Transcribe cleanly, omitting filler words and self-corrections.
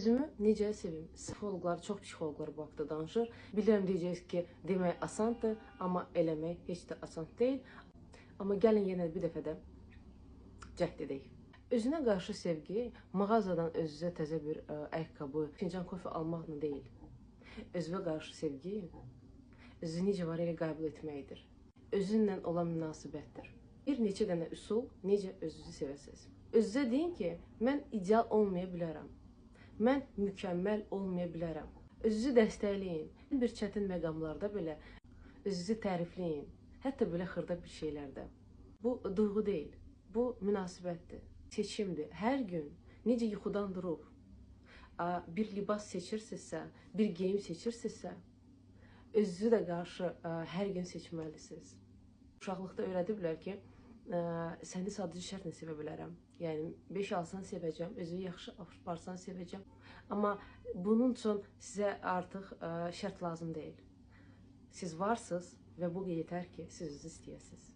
Özümü necə sevim? Psixoloqlar, çox psixoloqlar bu haqda danışır. Bilirəm deyəcəksiniz ki, demək asandır, amma eləmək heç də asan deyil. Amma gəlin yenə bir dəfə də cəhd edək. Özünə qarşı sevgi mağazadan özünüzə təzə bir ayaqqabı, fincan kofe almaqla deyil. Özünə qarşı sevgi özünü necə var elə qəbul etməkdir. Özünlə olan münasibətdir. Bir neçə dənə üsul necə özünüzü sevəsiniz. Özünüzə deyin ki, mən ideal olmaya bilərəm. Mən mükəmməl olmaya bilərəm. Özünüzü dəstəkləyin. Bir çətin məqamlarda belə özünüzü tərifləyin. Hətta belə xırda bir şeylərdə. Bu duyğu deyil, bu münasibətdir, seçimdir. Hər gün necə yuxudan durub bir libas seçirsinizsə, bir geyim seçirsinizsə, özünüzü də qarşı hər gün seçməlisiniz. Uşaqlıqda öyrədiblər ki, səni sadəcə şərtlə sevə bilərəm. Yəni 5 alsan sevəcəm, özünü yaxşı aparsan sevəcəm. Amma bunun üçün sizə artıq şərt lazım deyil. Siz varsınız və bu yetər ki, siz özünüzü istəyəsiniz.